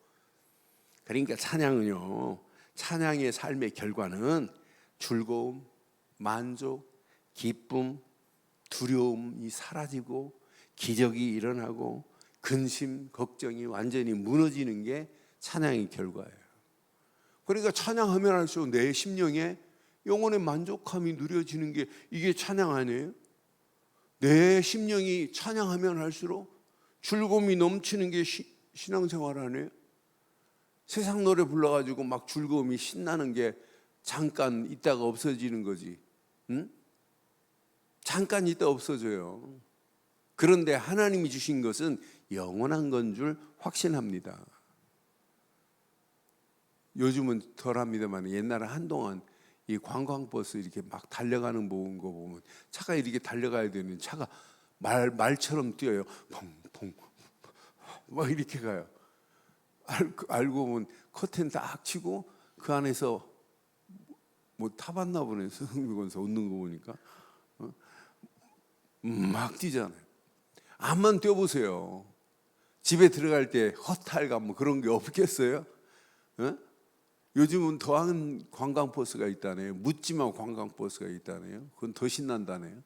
그러니까 찬양은요, 찬양의 삶의 결과는 즐거움, 만족, 기쁨, 두려움이 사라지고 기적이 일어나고 근심, 걱정이 완전히 무너지는 게 찬양의 결과예요. 그러니까 찬양하면 할수록 내 심령에 영혼의 만족함이 누려지는 게 이게 찬양 아니에요? 내 심령이 찬양하면 할수록 즐거움이 넘치는 게 신앙생활 아니에요? 세상 노래 불러가지고 막 즐거움이 신나는 게 잠깐 있다가 없어지는 거지. 응? 잠깐 있다 없어져요. 그런데 하나님이 주신 것은 영원한 건 줄 확신합니다. 요즘은 덜합니다만 옛날에 한동안 이 관광버스 이렇게 막 달려가는 거 보면 차가 이렇게 달려가야 되는 차가 말처럼 뛰어요. 퐁퐁 막 이렇게 가요. 알고 보면 커튼 딱 치고 그 안에서 뭐 타봤나 보네. 승비권서 웃는 거 보니까 막 뛰잖아요. 암만 뛰어보세요. 집에 들어갈 때 허탈감 뭐 그런 게 없겠어요? 어? 요즘은 더한 관광버스가 있다네요. 묻지마 관광버스가 있다네요. 그건 더 신난다네요.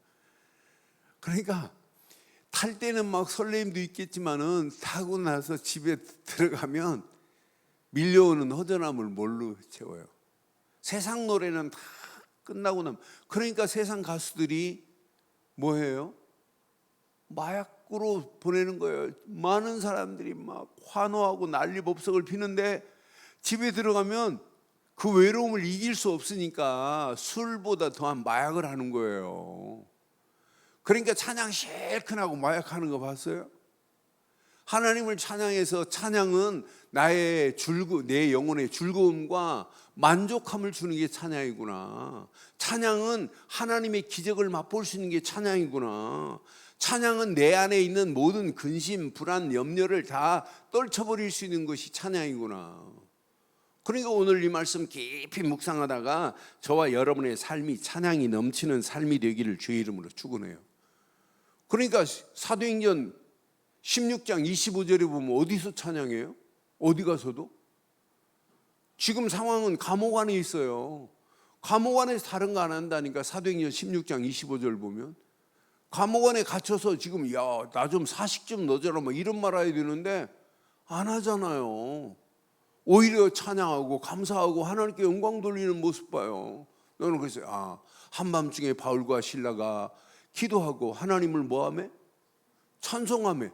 그러니까 탈 때는 막 설레임도 있겠지만은 타고 나서 집에 들어가면 밀려오는 허전함을 뭘로 채워요? 세상 노래는 다 끝나고 나면, 그러니까 세상 가수들이 뭐해요? 마약으로 보내는 거예요. 많은 사람들이 막 환호하고 난리법석을 피는데 집에 들어가면 그 외로움을 이길 수 없으니까 술보다 더한 마약을 하는 거예요. 그러니까 찬양 실컷하고 마약하는 거 봤어요? 하나님을 찬양해서, 찬양은 내 영혼의 즐거움과 만족함을 주는 게 찬양이구나. 찬양은 하나님의 기적을 맛볼 수 있는 게 찬양이구나. 찬양은 내 안에 있는 모든 근심, 불안, 염려를 다 떨쳐버릴 수 있는 것이 찬양이구나. 그러니까 오늘 이 말씀 깊이 묵상하다가 저와 여러분의 삶이 찬양이 넘치는 삶이 되기를 주의 이름으로 축원해요. 그러니까 사도행전 16장 25절에 보면 어디서 찬양해요? 어디 가서도? 지금 상황은 감옥 안에 있어요. 감옥 안에서 다른 거 안 한다니까. 사도행전 16장 25절 보면 감옥 안에 갇혀서 지금 나 좀 사식 좀 넣어줘라 뭐 이런 말 해야 되는데 안 하잖아요. 오히려 찬양하고 감사하고 하나님께 영광 돌리는 모습 봐요. 너는 그래서 한밤중에 바울과 실라가 기도하고 하나님을 뭐하며? 찬송하며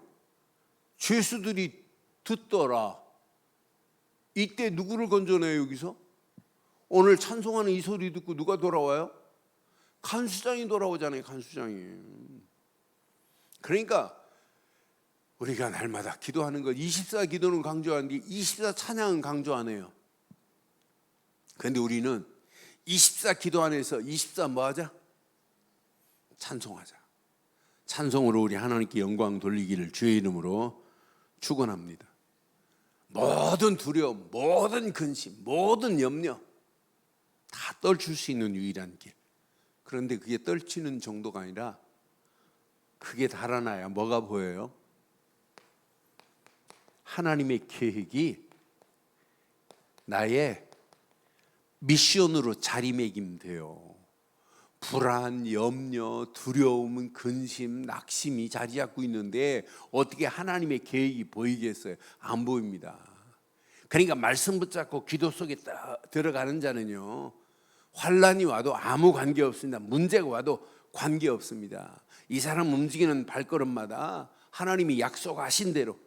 죄수들이 듣더라. 이때 누구를 건져내요? 여기서 오늘 찬송하는 이 소리 듣고 누가 돌아와요? 간수장이 돌아오잖아요. 간수장이. 그러니까 우리가 날마다 기도하는 것, 24 기도는 강조하는데 24 찬양은 강조 안 해요. 그런데 우리는 24 기도 안에서 24 뭐 하자? 찬송하자. 찬송으로 우리 하나님께 영광 돌리기를 주의 이름으로 축원합니다. 모든 두려움, 모든 근심, 모든 염려 다 떨칠 수 있는 유일한 길. 그런데 그게 떨치는 정도가 아니라 그게 달아나야 뭐가 보여요? 하나님의 계획이 나의 미션으로 자리매김돼요. 불안, 염려, 두려움, 근심, 낙심이 자리 잡고 있는데 어떻게 하나님의 계획이 보이겠어요? 안 보입니다. 그러니까 말씀 붙잡고 기도 속에 들어가는 자는요, 환란이 와도 아무 관계 없습니다. 문제가 와도 관계 없습니다. 이 사람 움직이는 발걸음마다 하나님이 약속하신 대로.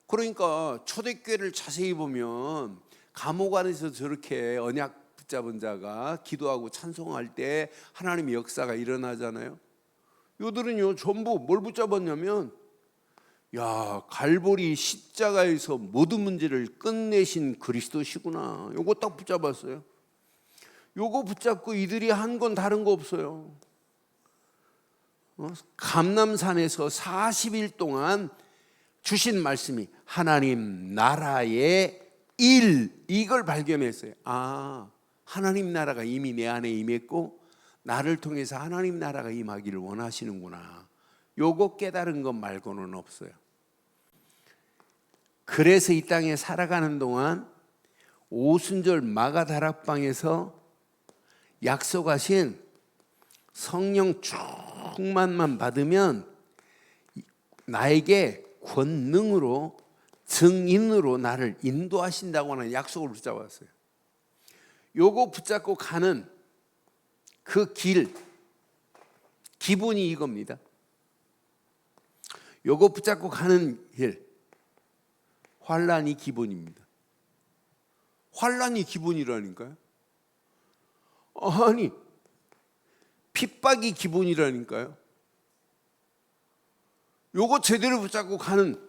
그러니까 초대교회를 자세히 보면 감옥 안에서 저렇게 언약 붙잡은 자가 기도하고 찬송할 때 하나님의 역사가 일어나잖아요. 요들은요 전부 뭘 붙잡았냐면, 야, 갈보리 십자가에서 모든 문제를 끝내신 그리스도시구나. 요거 딱 붙잡았어요. 요거 붙잡고 이들이 한 건 다른 거 없어요. 감람산에서 40일 동안 주신 말씀이 하나님 나라의 이걸 발견했어요. 아, 하나님 나라가 이미 내 안에 임했고 나를 통해서 하나님 나라가 임하기를 원하시는구나. 요거 깨달은 것 말고는 없어요. 그래서 이 땅에 살아가는 동안 오순절 마가다락방에서 약속하신 성령 충만만 받으면 나에게 권능으로 증인으로 나를 인도하신다고 하는 약속을 붙잡았어요. 요거 붙잡고 가는 그 기분이 이겁니다. 요거 붙잡고 가는 길, 환난이 기본입니다. 환난이 기본이라니까요. 아니, 핍박이 기본이라니까요. 요거 제대로 붙잡고 가는,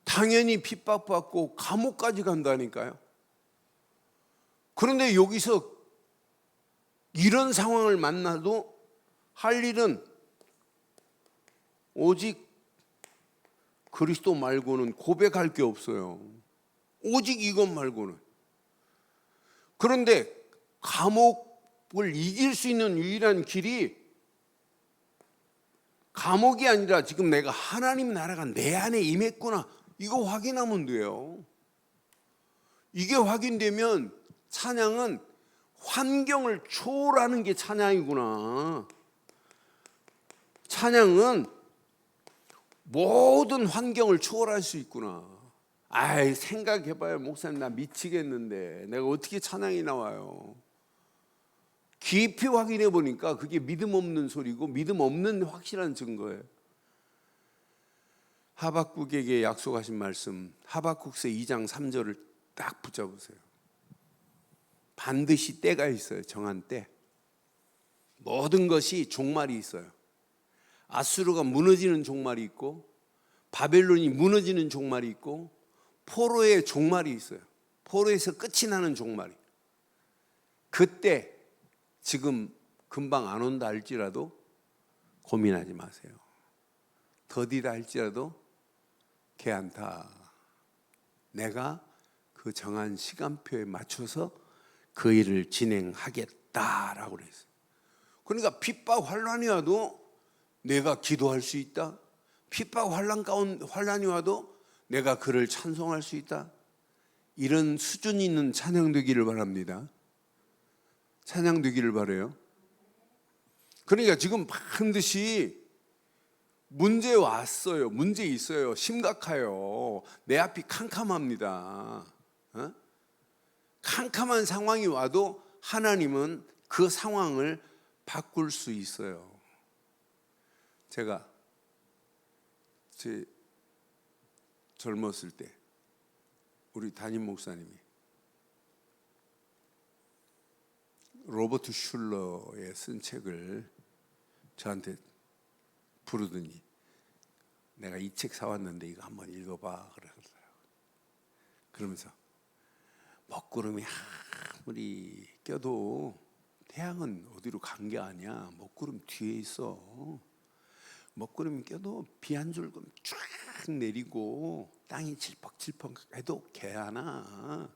당연히 핍박받고 감옥까지 간다니까요. 그런데 여기서 이런 상황을 만나도 할 일은 오직 그리스도 말고는 고백할 게 없어요. 오직 이것 말고는. 그런데 감옥을 이길 수 있는 유일한 길이 감옥이 아니라 지금 내가 하나님 나라가 내 안에 임했구나, 이거 확인하면 돼요. 이게 확인되면 찬양은 환경을 초월하는 게 찬양이구나. 찬양은 모든 환경을 초월할 수 있구나. 아이, 생각해봐요. 목사님, 나 미치겠는데 내가 어떻게 찬양이 나와요? 깊이 확인해 보니까 그게 믿음 없는 소리고 믿음 없는 확실한 증거예요. 하박국에게 약속하신 말씀, 하박국서 2장 3절을 딱 붙잡으세요. 반드시 때가 있어요. 정한 때. 모든 것이 종말이 있어요. 아수르가 무너지는 종말이 있고, 바벨론이 무너지는 종말이 있고, 포로의 종말이 있어요. 포로에서 끝이 나는 종말이. 그때 지금 금방 안 온다 할지라도 고민하지 마세요. 더디다 할지라도 개안타. 내가 그 정한 시간표에 맞춰서 그 일을 진행하겠다라고 그랬어요. 그러니까 핍박 환난이 와도 내가 기도할 수 있다. 핍박 환난이 와도 내가 그를 찬송할 수 있다. 이런 수준 있는 찬양 되기를 바랍니다. 찬양 되기를 바라요. 그러니까 지금 반드시 문제 왔어요. 문제 있어요. 심각해요. 내 앞이 캄캄합니다. 캄캄한 상황이 와도 하나님은 그 상황을 바꿀 수 있어요. 제가 제 젊었을 때 우리 담임 목사님이 로버트 슐러의 쓴 책을 저한테 부르더니 내가 이 책 사왔는데 이거 한번 읽어봐 그러더라고요. 그러면서 먹구름이 아무리 껴도 태양은 어디로 간 게 아니야. 먹구름 뒤에 있어. 먹구름이 껴도 비 한 줄금 쫙 내리고 땅이 질퍽질퍽 해도 개하나.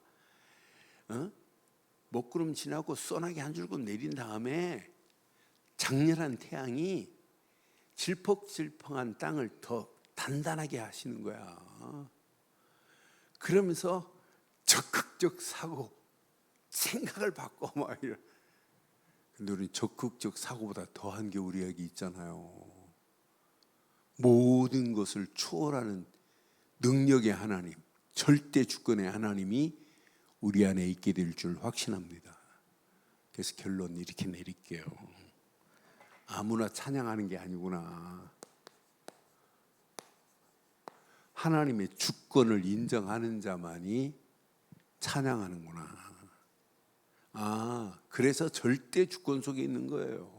먹구름 지나고 소나기 한 줄금 내린 다음에 장렬한 태양이 질퍽질퍽한 땅을 더 단단하게 하시는 거야. 그러면서 적극적 사고, 생각을 바꿔 막 이런. 근데 우리 적극적 사고보다 더한 게 우리에게 있잖아요. 모든 것을 초월하는 능력의 하나님, 절대 주권의 하나님이 우리 안에 있게 될 줄 확신합니다. 그래서 결론 이렇게 내릴게요. 아무나 찬양하는 게 아니구나. 하나님의 주권을 인정하는 자만이 찬양하는구나. 그래서 절대 주권 속에 있는 거예요.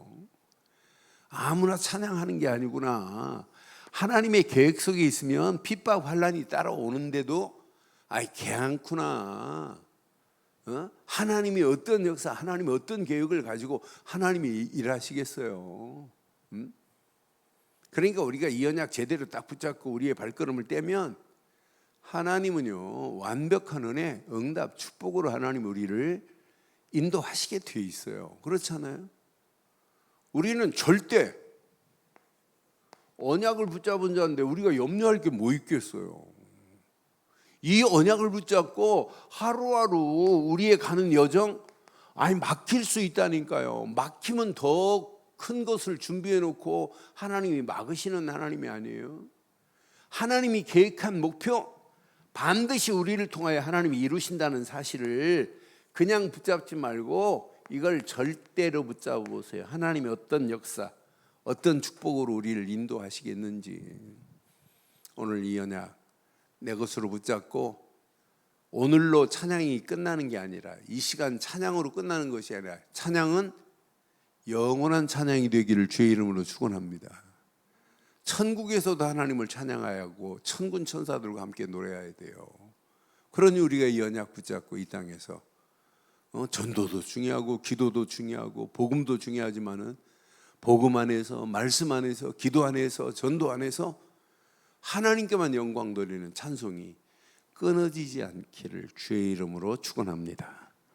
아무나 찬양하는 게 아니구나. 하나님의 계획 속에 있으면 핍박 환난이 따라오는데도 괜찮구나. 하나님이 어떤 역사, 하나님이 어떤 계획을 가지고 하나님이 일하시겠어요. 그러니까 우리가 이 언약 제대로 딱 붙잡고 우리의 발걸음을 떼면 하나님은요, 완벽한 은혜, 응답, 축복으로 하나님 우리를 인도하시게 되어 있어요. 그렇잖아요? 우리는 절대 언약을 붙잡은 자인데 우리가 염려할 게 뭐 있겠어요. 이 언약을 붙잡고 하루하루 우리의 가는 여정 막힐 수 있다니까요. 막히면 더 큰 것을 준비해 놓고 하나님이 막으시는 하나님이 아니에요. 하나님이 계획한 목표 반드시 우리를 통하여 하나님이 이루신다는 사실을 그냥 붙잡지 말고 이걸 절대로 붙잡아 보세요. 하나님의 어떤 역사, 어떤 축복으로 우리를 인도하시겠는지. 오늘 이 언약 내 것으로 붙잡고 오늘로 찬양이 끝나는 게 아니라, 이 시간 찬양으로 끝나는 것이 아니라 찬양은 영원한 찬양이 되기를 주의 이름으로 축원합니다. 천국에서도 하나님을 찬양해야 하고 천군 천사들과 함께 노래해야 돼요. 그러니 우리가 이 언약 붙잡고 이 땅에서 전도도 중요하고 기도도 중요하고 복음도 중요하지만은 복음 안에서, 말씀 안에서, 기도 안에서, 전도 안에서 하나님께만 영광 돌리는 찬송이 끊어지지 않기를 주의 이름으로 축원합니다.